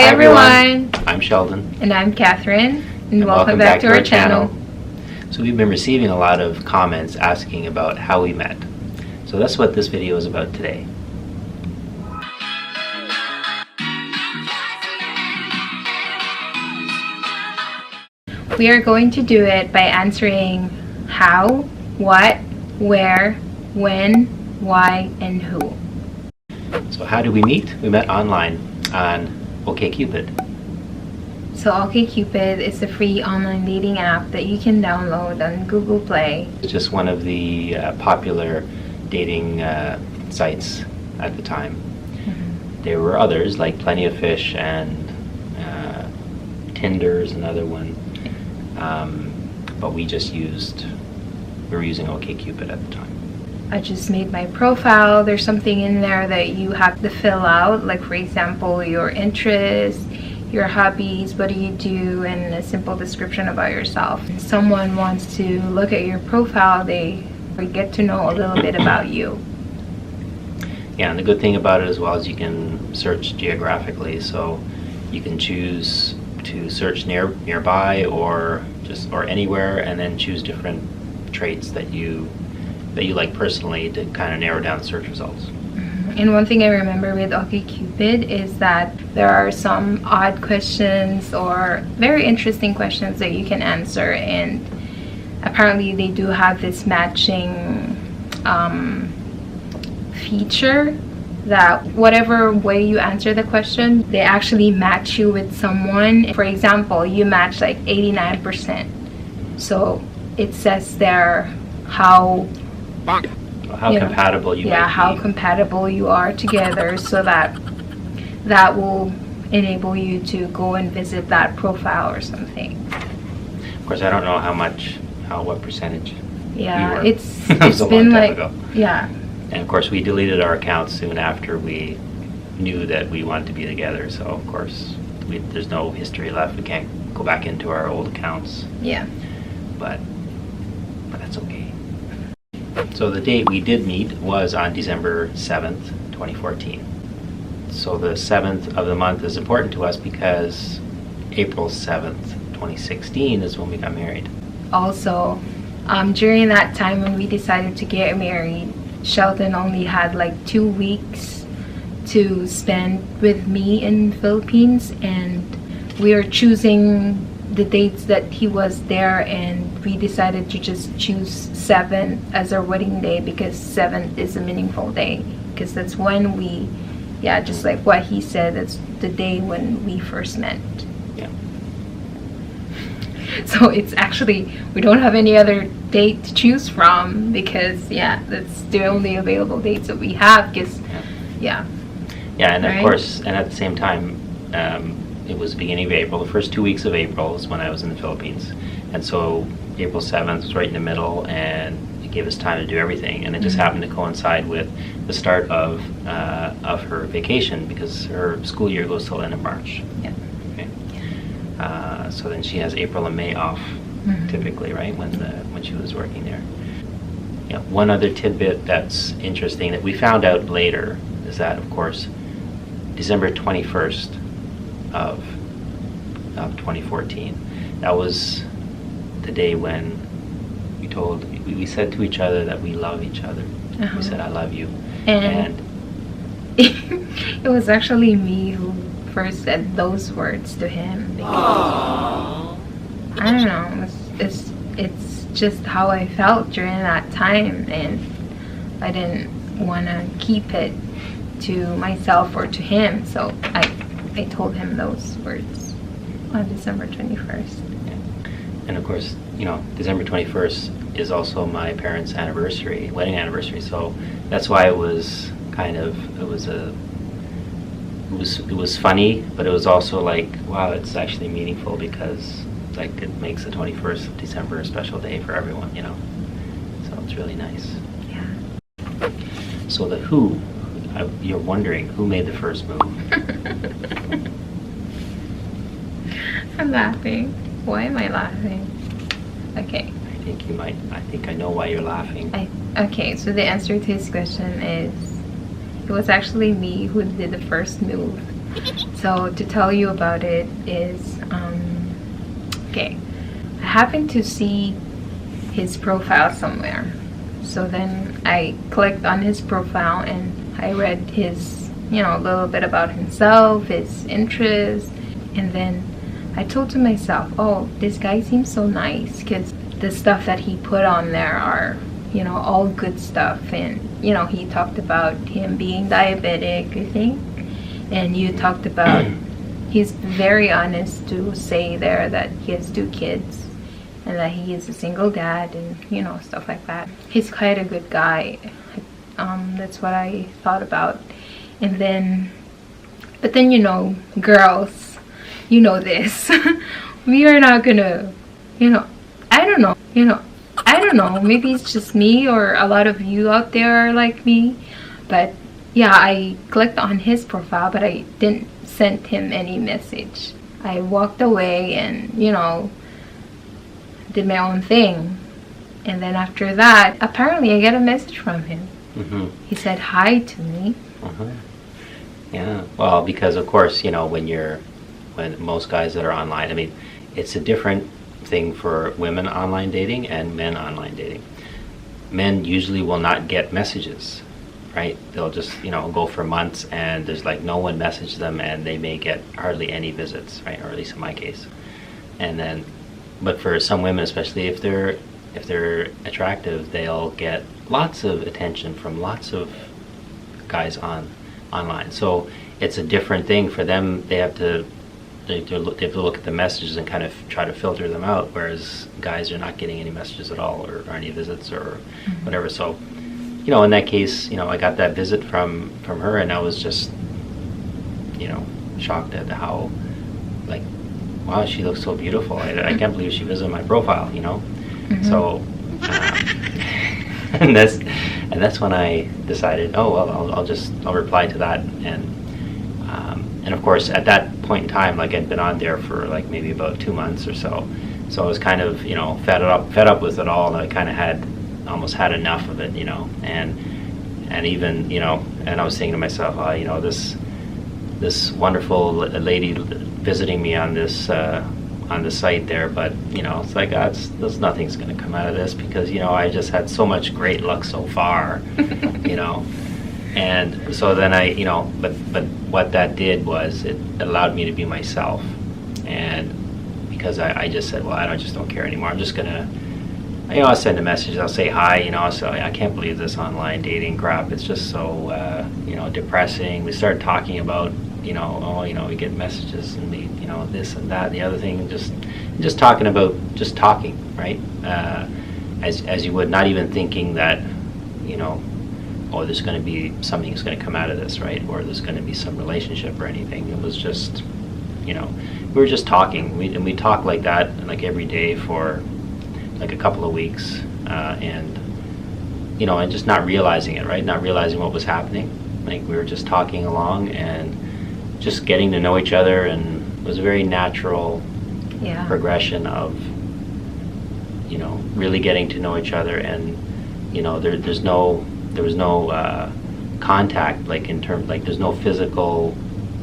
Hi everyone! I'm Sheldon. And I'm Catherine. And welcome back to our channel. So we've been receiving a lot of comments asking about how we met. So that's what this video is about today. We are going to do it by answering how, what, where, when, why, and who. So how did we meet? We met online on OkCupid. So OkCupid is a free online dating app that you can download on Google Play. It's just one of the popular dating sites at the time. Mm-hmm. There were others like Plenty of Fish and Tinder's another one. But we were using OkCupid at the time. I just made my profile. There's something in there that you have to fill out, like for example, your interests, your hobbies, what do you do, and a simple description about yourself. If someone wants to look at your profile, they get to know a little bit about you. Yeah, and the good thing about it as well is you can search geographically, so you can choose to search nearby or anywhere, and then choose different traits that you like personally to kind of narrow down the search results. And one thing I remember with OkCupid is that there are some odd questions or very interesting questions that you can answer, and apparently they do have this matching feature that whatever way you answer the question, they actually match you with someone. For example, you match like 89%. So it says there how compatible you might be. How compatible you are together, so that will enable you to go and visit that profile or something. Of course, I don't know what percentage. Yeah, we were. it's been like ago. Yeah. And of course, we deleted our accounts soon after we knew that we wanted to be together. So of course, there's no history left. We can't go back into our old accounts. Yeah. But that's okay. So the date we did meet was on December 7th, 2014. So the 7th of the month is important to us because April 7th, 2016 is when we got married. Also, during that time when we decided to get married, Sheldon only had like 2 weeks to spend with me in the Philippines, and we were choosing the dates that he was there, and we decided to just choose 7th as our wedding day because 7th is a meaningful day, because that's when we, just like what he said, that's the day when we first met. Yeah. So it's actually, we don't have any other date to choose from because that's the only available dates that we have, because and of course, and at the same time, it was the beginning of April. The first 2 weeks of April is when I was in the Philippines, and so April 7th was right in the middle, and it gave us time to do everything. And it just happened to coincide with the start of her vacation, because her school year goes till the end of March. Yeah. Okay. So then she has April and May off, typically, right, when she was working there. Yeah. One other tidbit that's interesting that we found out later is that, of course, December 21st of 2014, that was the day when we said to each other that we love each other. We said, I love you. And it was actually me who first said those words to him, because I don't know, it's just how I felt during that time, and I didn't want to keep it to myself or to him, so I told him those words on December 21st. Yeah. And of course, December 21st is also my parents' wedding anniversary, so that's why it was it was funny, but it was also like, wow, it's actually meaningful, because like it makes the 21st of December a special day for everyone, so it's really nice. Yeah. So the who, you're wondering who made the first move. I'm laughing. Why am I laughing? Okay. I think I know why you're laughing. Okay, so the answer to his question is, it was actually me who did the first move. So to tell you about it is, okay, I happened to see his profile somewhere. So then I clicked on his profile and I read his, a little bit about himself, his interests, and then I told to myself, oh, this guy seems so nice, because the stuff that he put on there are, all good stuff. And, he talked about him being diabetic, I think. And you talked about, he's very honest to say there that he has 2 kids and that he is a single dad and, stuff like that. He's quite a good guy. That's what I thought about. And then, but then, girls, this. We are not gonna, I don't know, maybe it's just me or a lot of you out there are like me, but yeah, I clicked on his profile, but I didn't send him any message. I walked away and, did my own thing. And then after that, apparently I get a message from him. Mm-hmm. He said hi to me. Uh-huh. Yeah, well, because of course, when most guys that are online, I mean, it's a different thing for women online dating and men online dating. Men usually will not get messages, right? They'll just, go for months and there's like no one messaged them and they may get hardly any visits, right? Or at least in my case. And then, but for some women, especially if they're attractive, they'll get lots of attention from lots of guys online. So it's a different thing for them. They have to look at the messages and kind of try to filter them out, whereas guys are not getting any messages at all or any visits or whatever. So, in that case, I got that visit from her and I was just, shocked at how, like, wow, she looks so beautiful. I can't believe she visited my profile, So, and that's when I decided, oh well, I'll reply to that, and of course at that point in time, like I'd been on there for like maybe about 2 months or so I was kind of fed up with it all, and I kind of almost had enough of it, and even and I was thinking to myself, this wonderful lady visiting me on this on the site there, but it's like there's nothing's going to come out of this because I just had so much great luck so far, and so then I but what that did was it allowed me to be myself, and because I just said, well, I just don't care anymore. I'm just gonna I'll send a message, I'll say hi, so I can't believe this online dating crap. It's just so depressing. We started talking about we get messages and this and that and the other thing, and just talking about talking, right? As you would, not even thinking that oh, there's going to be something's going to come out of this, right? Or there's going to be some relationship or anything. It was just we were just talking. We talked like that like every day for like a couple of weeks, and and just not realizing it, right? Not realizing what was happening. Like we were just talking along and just getting to know each other, and it was a very natural progression of really getting to know each other, and there was no contact, like in terms, like there's no physical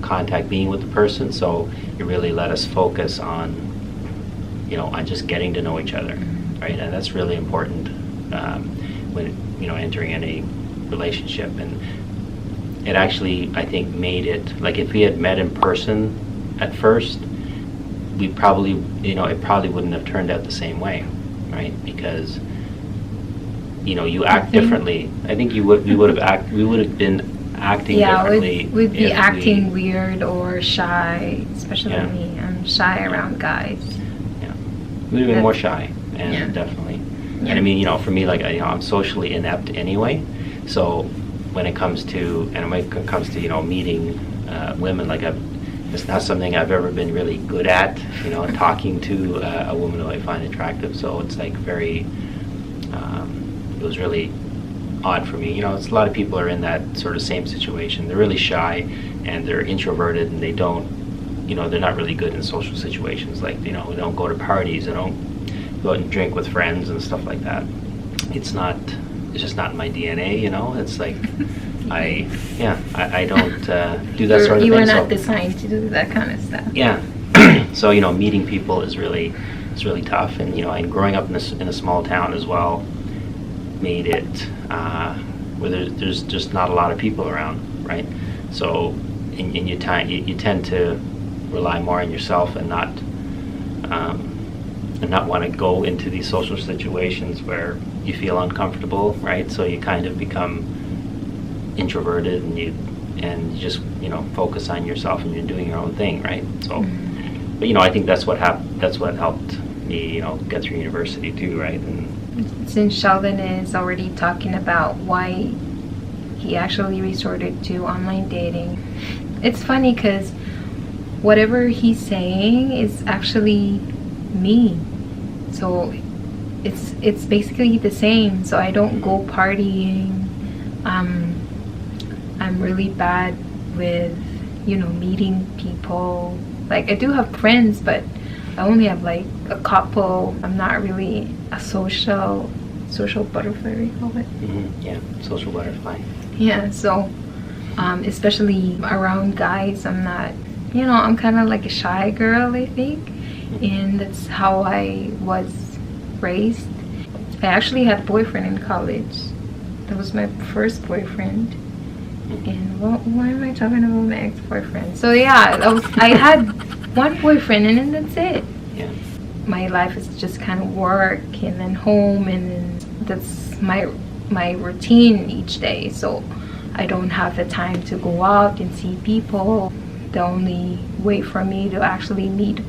contact being with the person, so it really let us focus on on just getting to know each other, right? And that's really important when entering any relationship. And it actually, I think, made it, like if we had met in person at first, we probably, it probably wouldn't have turned out the same way, right? Because, you act differently. I think we would have been acting differently. We'd be acting weird or shy, especially me. I'm shy around guys. Yeah, we would have been more shy, and definitely. Yeah. And I mean, for me, like, I'm socially inept anyway, so when it comes to meeting women, like it's not something I've ever been really good at, talking to a woman who I find attractive. So it's like very, it was really odd for me. It's a lot of people are in that sort of same situation. They're really shy and they're introverted, and they don't, they're not really good in social situations. Like, they don't go to parties, they don't go out and drink with friends and stuff like that. It's not it's just not in my DNA, you know. It's like I don't do that sort of thing. You were not designed to do that kind of stuff. Yeah. So, you know, meeting people is really tough, and, you know, and growing up in a small town as well made it where there's just not a lot of people around, right? So in your time, you tend to rely more on yourself and not want to go into these social situations where you feel uncomfortable, right? So you kind of become introverted, and you just, you know, focus on yourself, and you're doing your own thing, right? So, but, you know, I think that's what helped me, you know, get through university too, right? And since Sheldon is already talking about why he actually resorted to online dating, it's funny because whatever he's saying is actually me. So it's basically the same. So I don't go partying. I'm really bad with, you know, meeting people. Like, I do have friends, but I only have like a couple. I'm not really a social butterfly, we call it. Yeah, social butterfly. Yeah, so especially around guys, I'm not, you know, I'm kind of like a shy girl, I think. And that's how I was raised. I actually had a boyfriend in college. That was my first boyfriend. And why am I talking about my ex-boyfriend? So yeah, I had one boyfriend, and then that's it. Yeah. My life is just kind of work and then home, and then that's my routine each day. So I don't have the time to go out and see people. The only way for me to actually meet a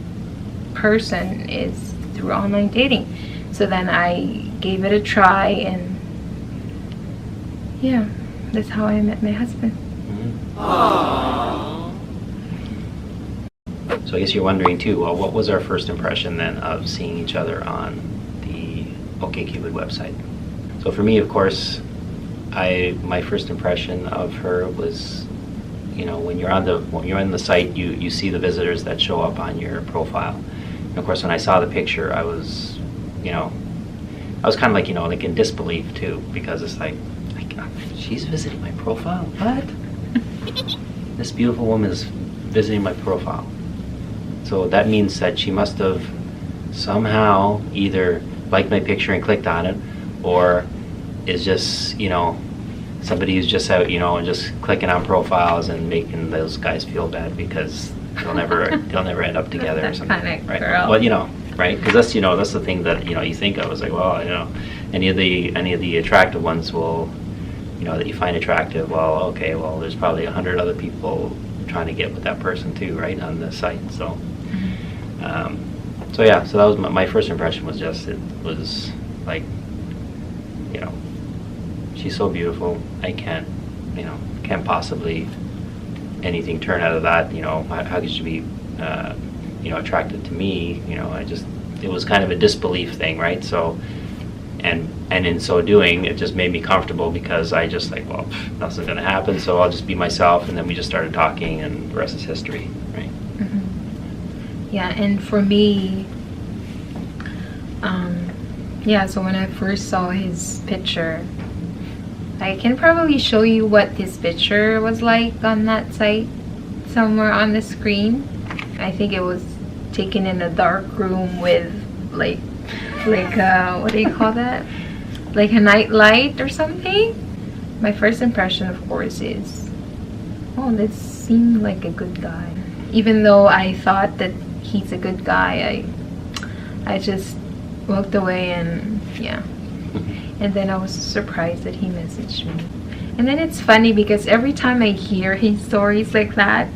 person is through online dating. So then I gave it a try, and yeah, that's how I met my husband. So I guess you're wondering too, well, what was our first impression then of seeing each other on the OkCupid website? So for me, of course, my first impression of her was, you know, when you're on the site, you see the visitors that show up on your profile. And of course, when I saw the picture, I was kind of like, you know, like in disbelief too, because it's like she's visiting my profile? What? This beautiful woman is visiting my profile. So that means that she must have somehow either liked my picture and clicked on it, or is just, you know, somebody who's just out, you know, and just clicking on profiles and making those guys feel bad because they'll never end up together or something, kind of right? girl. Well, you know, right? Because that's, you know, that's the thing that, you know, you think of. It's like, well, you know, any of the attractive ones will, you know, that you find attractive. Well, okay, well, there's probably 100 other people trying to get with that person too, right, on the site. So, so yeah, so that was my first impression. Was just, it was like, you know, she's so beautiful. I can't possibly anything turn out of that. You know, how could she be, you know, attracted to me? You know, it was kind of a disbelief thing, right? So, and in so doing, it just made me comfortable because I just like, well, nothing's gonna happen, so I'll just be myself. And then we just started talking, and the rest is history, right? Yeah, and for me, yeah, so when I first saw his picture, I can probably show you what his picture was like on that site somewhere on the screen. I think it was taken in a dark room with like what do you call that? Like a night light or something. My first impression, of course, is, oh, this seemed like a good guy. Even though I thought that he's a good guy, I just walked away, and yeah. And then I was surprised that he messaged me. And then it's funny because every time I hear his stories like that,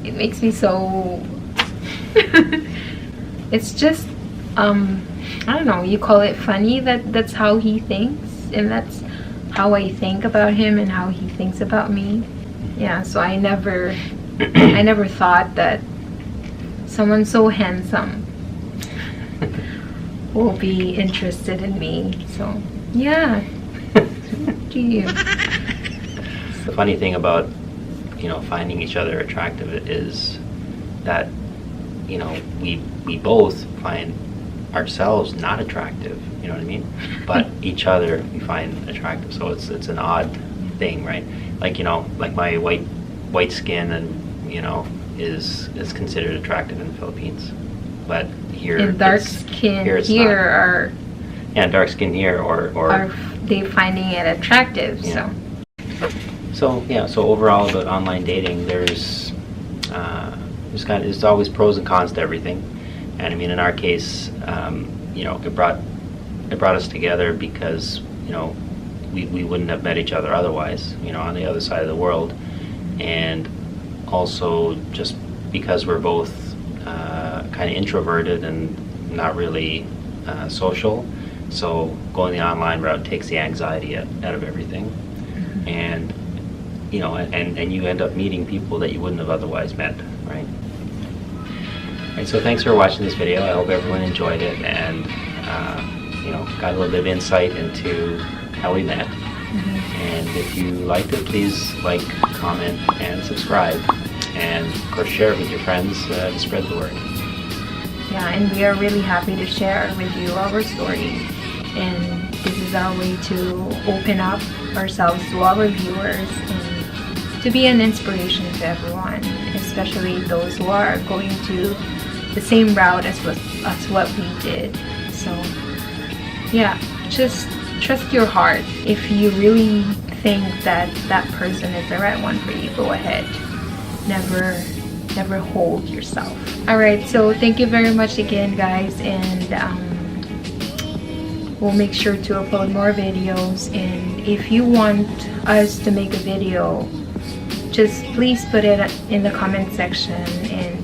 it makes me so it's just I don't know, you call it funny that's how he thinks, and that's how I think about him and how he thinks about me. Yeah, so I never thought that someone so handsome will be interested in me. So yeah. Do you? The funny thing about, you know, finding each other attractive is that, you know, we both find ourselves not attractive. You you know what I mean? But each other we find attractive. So it's an odd thing, right? Like, you know, like my white skin and, you know, is considered attractive in the Philippines. But here, and dark skin here are dark skin here or they finding it attractive. Yeah. So overall about online dating, there's always pros and cons to everything. And I mean, in our case, you know, it brought us together because, you know, we wouldn't have met each other otherwise, you know, on the other side of the world. And also just because we're both kind of introverted and not really social, so going the online route takes the anxiety out of everything. Mm-hmm. And you know, and you end up meeting people that you wouldn't have otherwise met, right? Right, so thanks for watching this video. I hope everyone enjoyed it and you know, got a little bit of insight into how we met. Mm-hmm. And if you liked it, please like, comment, and subscribe. And of course, share it with your friends to spread the word. Yeah, and we are really happy to share with you our story. And this is our way to open up ourselves to our viewers and to be an inspiration to everyone, especially those who are going to the same route as what we did. So yeah, just trust your heart. If you really think that that person is the right one for you, go ahead. Never hold yourself. All right, so thank you very much again, guys, and we'll make sure to upload more videos. And if you want us to make a video, just please put it in the comment section and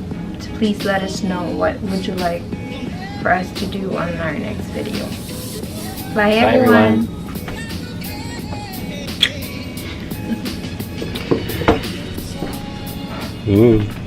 please let us know what would you like for us to do on our next video. Bye everyone. Bye, everyone.